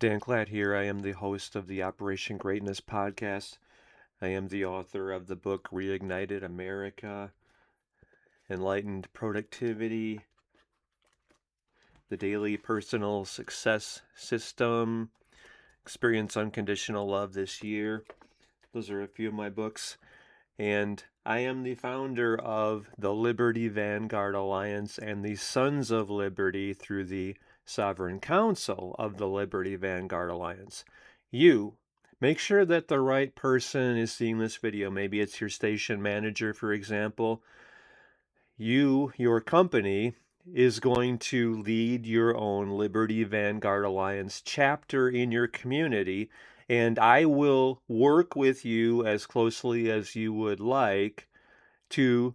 Dan Klatt here. I am the host of the Operation Greatness podcast. I am the author of the book Reignited America, Enlightened Productivity, The Daily Personal Success System, Experience Unconditional Love This Year. Those are a few of my books. And I am the founder of the Liberty Vanguard Alliance and the Sons of Liberty through the Sovereign Council of the Liberty Vanguard Alliance. You make sure that the right person is seeing this video. Maybe it's your station manager, for example. Your company, is going to lead your own Liberty Vanguard Alliance chapter in your community, and I will work with you as closely as you would like to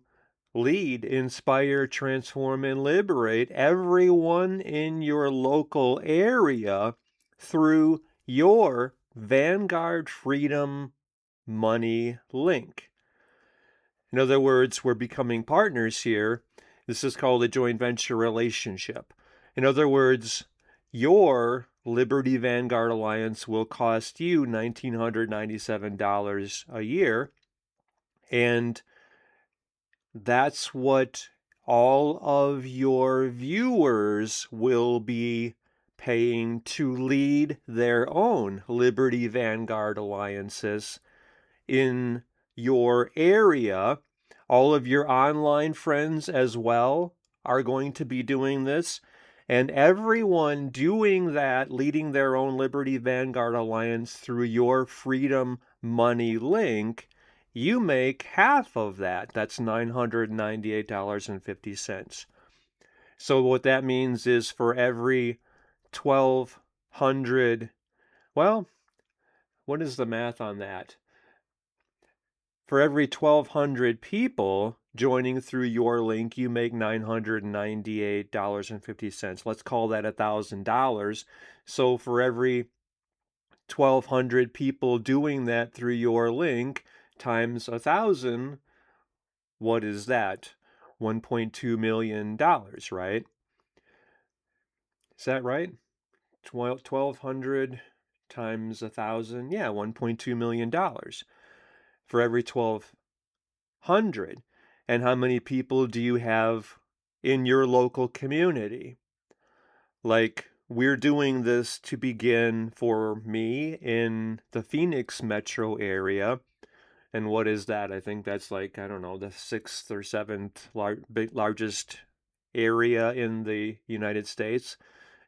lead, inspire, transform, and liberate everyone in your local area through your Vanguard Freedom Money link. In other words, we're becoming partners here. This is called a joint venture relationship. In other words, your Liberty Vanguard Alliance will cost you $1,997 a year, and that's what all of your viewers will be paying to lead their own Liberty Vanguard Alliances in your area. All of your online friends as well are going to be doing this. And everyone doing that, leading their own Liberty Vanguard Alliance through your Freedom Money link, you make half of that. That's $998.50. So what that means is for every 1,200, well, what is the math on that? For every 1,200 people joining through your link, you make $998.50. Let's call that $1,000. So for every 1,200 people doing that through your link times 1,000, what is that? $1.2 million, right? Is that right? 1,200 times 1,000, yeah, $1.2 million for every 1,200. And how many people do you have in your local community? Like, we're doing this to begin for me in the Phoenix metro area. And what is that? I think that's like, I don't know, the sixth or seventh largest area in the United States.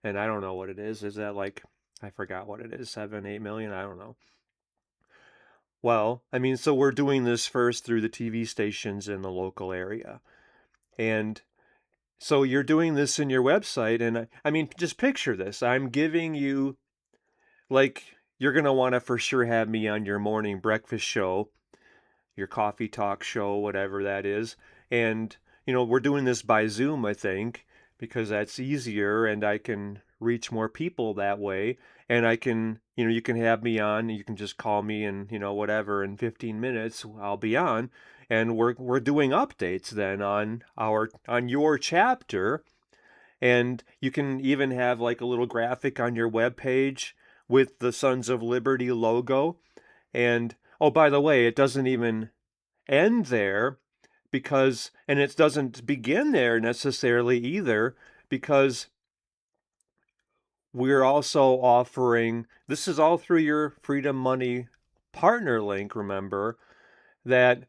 And I don't know what it is. Is that like, I forgot what it is, 7, 8 million? I don't know. Well, I mean, so we're doing this first through the TV stations in the local area. And so you're doing this in your website. And I mean, just picture this. I'm giving you, like, you're going to want to for sure have me on your morning breakfast show, your coffee talk show, whatever that is. And, we're doing this by Zoom, I think, because that's easier and I can reach more people that way. And I can, you can have me on, you can just call me and, whatever, in 15 minutes, I'll be on. And we're doing updates then on your chapter. And you can even have like a little graphic on your webpage with the Sons of Liberty logo. And oh, by the way, it doesn't even end there and it doesn't begin there necessarily either, because we're also offering, this is all through your Freedom Money partner link, remember, that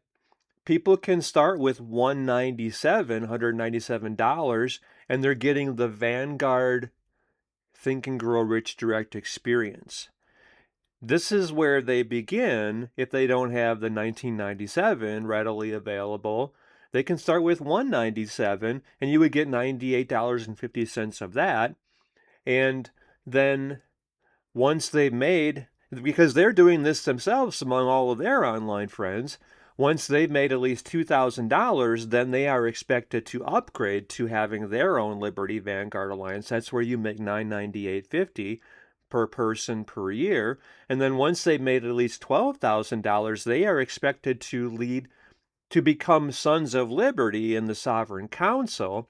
people can start with $197, and they're getting the Vanguard Think and Grow Rich Direct experience. This is where they begin if they don't have the 1997 readily available. They can start with 197 and you would get $98.50 of that. And then once they've made, because they're doing this themselves among all of their online friends, once they've made at least $2,000, then they are expected to upgrade to having their own Liberty Vanguard Alliance. That's where you make $998.50 per person per year. And then once they've made at least $12,000, they are expected to become Sons of Liberty in the Sovereign Council.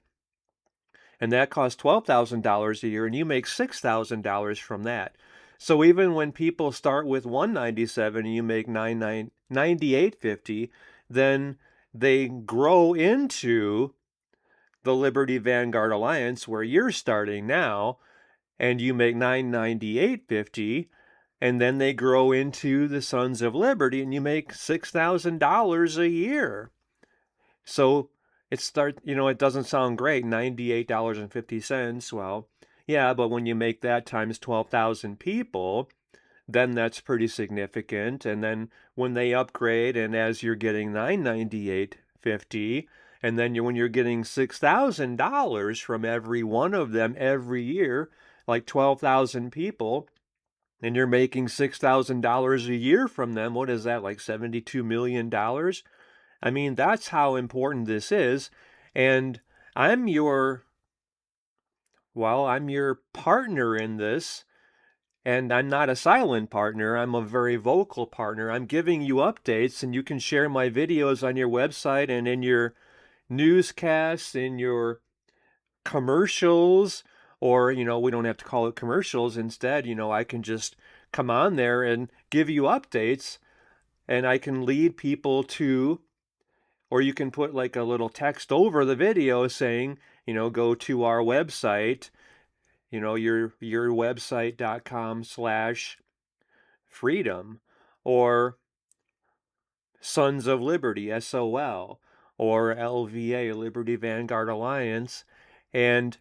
And that costs $12,000 a year, and you make $6,000 from that. So even when people start with 197 and you make 98.50, then they grow into the Liberty Vanguard Alliance where you're starting now, and you make 998.50, and then they grow into the Sons of Liberty and you make $6,000 a year. So it doesn't sound great, $98.50. Well, yeah, but when you make that times 12,000 people, then that's pretty significant. And then when they upgrade, and as you're getting 998.50, and then when you're getting $6,000 from every one of them every year, like 12,000 people, and you're making $6,000 a year from them, what is that, like $72 million? I mean, that's how important this is. And I'm your, I'm your partner in this. And I'm not a silent partner. I'm a very vocal partner. I'm giving you updates, and you can share my videos on your website and in your newscasts, in your commercials, or, we don't have to call it commercials. Instead, I can just come on there and give you updates, and I can lead people to, or you can put like a little text over the video saying, go to our website, your website.com/freedom, or Sons of Liberty, SOL, or LVA, Liberty Vanguard Alliance. And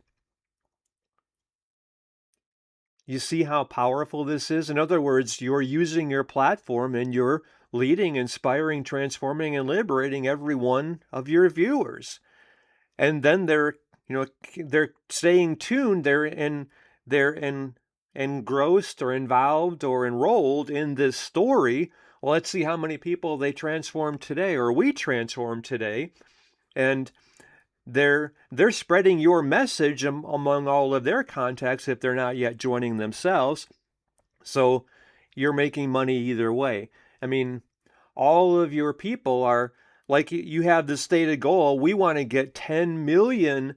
you see how powerful this is? In other words, you're using your platform and you're leading, inspiring, transforming, and liberating every one of your viewers. And then they're staying tuned. They're engrossed or involved or enrolled in this story. Well, let's see how many people they transform today, or we transform today. And they're spreading your message among all of their contacts if they're not yet joining themselves. So you're making money either way. I mean, all of your people are, like, you have the stated goal. We want to get 10 million.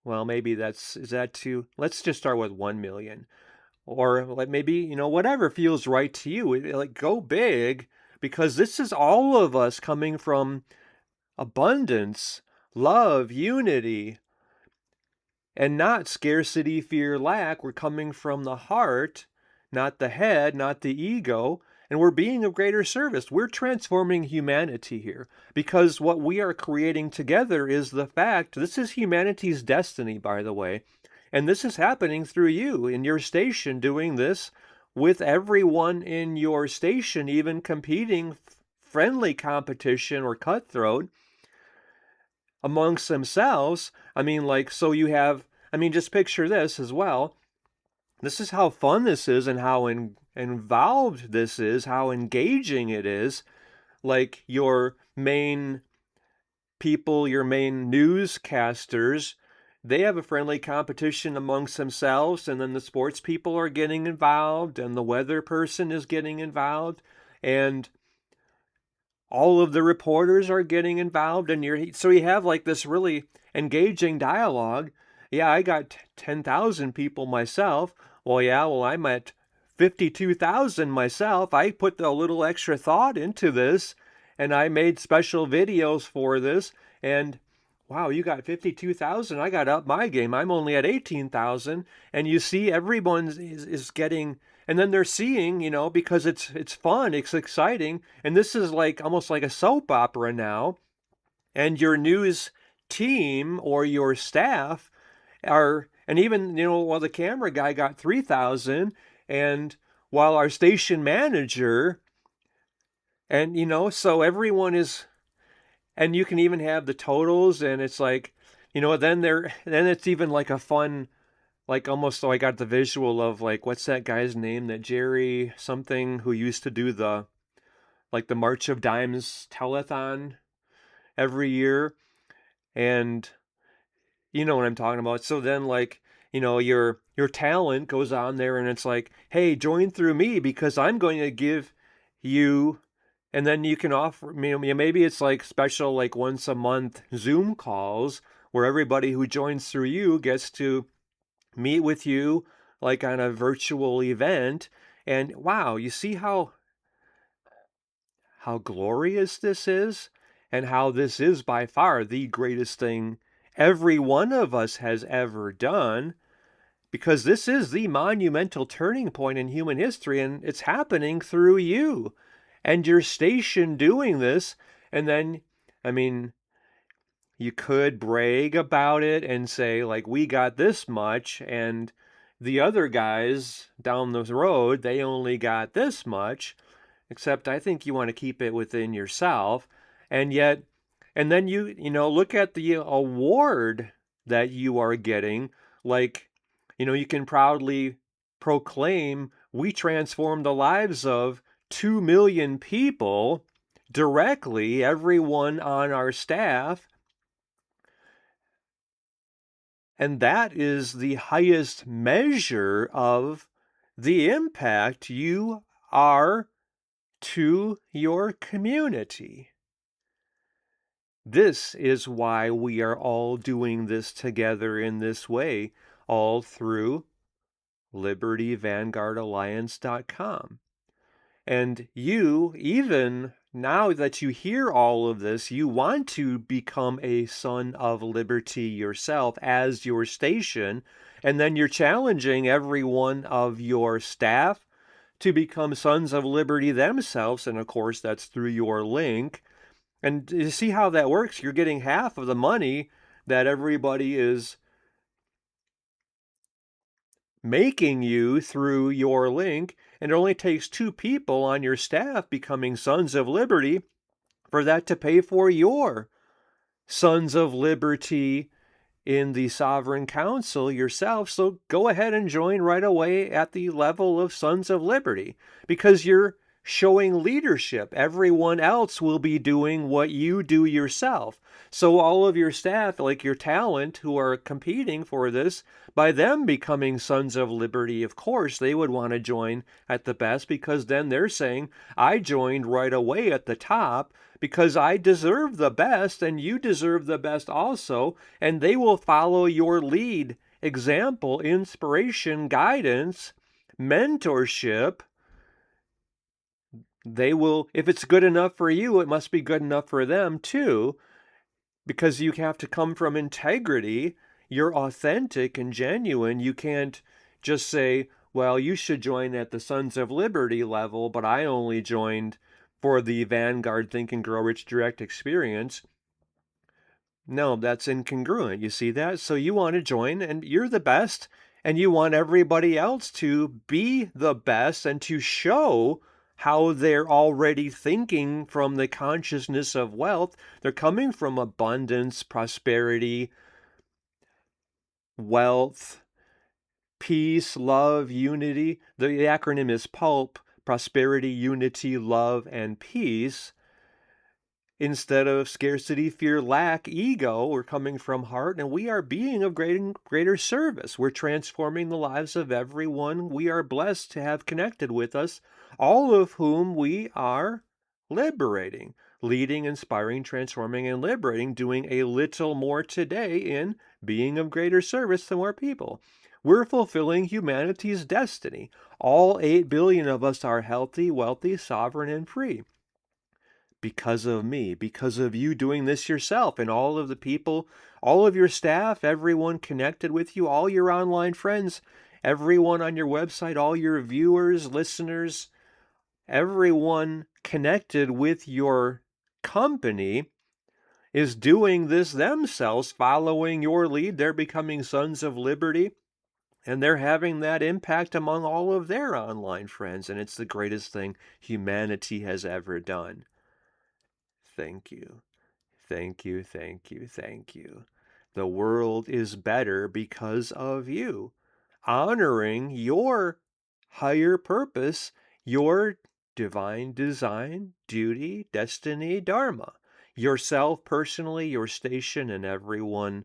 Well, maybe is that too? Let's just start with 1 million. Or like maybe, whatever feels right to you. Like, go big, because this is all of us coming from abundance, love, unity, and not scarcity, fear, lack. We're coming from the heart, not the head, not the ego, and we're being of greater service. We're transforming humanity here, because what we are creating together is the fact. This is humanity's destiny, by the way, and this is happening through you in your station, doing this with everyone in your station, even competing, friendly competition or cutthroat amongst themselves. I mean, just picture this as well. This is how fun this is, and how involved this is, how engaging it is. Like, your main people, your main newscasters, they have a friendly competition amongst themselves, and then the sports people are getting involved, and the weather person is getting involved, and all of the reporters are getting involved, and so you have like this really engaging dialogue. Yeah, I got 10,000 people myself. Well, I'm at 52,000 myself. I put a little extra thought into this, and I made special videos for this, and wow, you got 52,000. I got up my game. I'm only at 18,000, and you see everyone is getting. And then they're seeing, because it's fun, it's exciting, and this is like almost like a soap opera now. And your news team or your staff and even, while the camera guy got 3,000, and while our station manager, and so everyone is, and you can even have the totals, and it's like, then it's even like a fun. Like, almost, so I got the visual of, like, what's that guy's name, that Jerry something, who used to do the March of Dimes telethon every year. And you know what I'm talking about. So then, like, your talent goes on there, and it's like, hey, join through me, because I'm going to give you. And then you can offer, maybe it's like special, like once a month Zoom calls, where everybody who joins through you gets to meet with you like on a virtual event. And wow, you see how glorious this is, and how this is by far the greatest thing every one of us has ever done, because this is the monumental turning point in human history, and it's happening through you and your station doing this. And then, I mean, you could brag about it and say, like, we got this much, and the other guys down the road, they only got this much. Except I think you want to keep it within yourself. And yet, and then you know, look at the award that you are getting. Like, you know, you can proudly proclaim, we transformed the lives of 2 million people directly, everyone on our staff. And that is the highest measure of the impact you are to your community. This is why we are all doing this together in this way, all through LibertyVanguardAlliance.com. And you, even now that you hear all of this, you want to become a son of liberty yourself as your station, and then you're challenging every one of your staff to become sons of liberty themselves, and of course that's through your link. And you see how that works. You're getting half of the money that everybody is making you through your link, and it only takes 2 people on your staff becoming sons of liberty for that to pay for your sons of liberty in the Sovereign Council yourself. So go ahead and join right away at the level of Sons of Liberty, because you're showing leadership. Everyone else will be doing what you do yourself. So all of your staff, like your talent, who are competing for this, by them becoming Sons of Liberty, of course, they would want to join at the best, because then they're saying, I joined right away at the top because I deserve the best and you deserve the best also, and they will follow your lead, example, inspiration, guidance, mentorship. They will, if it's good enough for you, it must be good enough for them too, because you have to come from integrity. You're authentic and genuine. You can't just say, well, you should join at the Sons of Liberty level, but I only joined for the Vanguard Think and Grow Rich Direct experience. No, that's incongruent. You see that? So you want to join, and you're the best, and you want everybody else to be the best and to show how they're already thinking from the consciousness of wealth. They're coming from abundance, prosperity, wealth, peace, love, unity. The acronym is PULP: prosperity, unity, love, and peace. Instead of scarcity, fear, lack, ego, we're coming from heart, and we are being of greater service. We're transforming the lives of everyone we are blessed to have connected with us, all of whom we are liberating, leading, inspiring, transforming, and liberating, doing a little more today in being of greater service to more people. We're fulfilling humanity's destiny. All 8 billion of us are healthy, wealthy, sovereign, and free. Because of me, because of you doing this yourself, and all of the people, all of your staff, everyone connected with you, all your online friends, everyone on your website, all your viewers, listeners, everyone connected with your company is doing this themselves, following your lead. They're becoming Sons of Liberty, and they're having that impact among all of their online friends, and it's the greatest thing humanity has ever done. Thank you. Thank you, thank you, thank you. The world is better because of you. Honoring your higher purpose, your divine design, duty, destiny, dharma. Yourself personally, your station, and everyone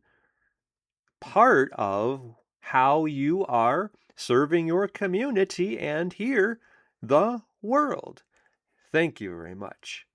part of how you are serving your community and here, the world. Thank you very much.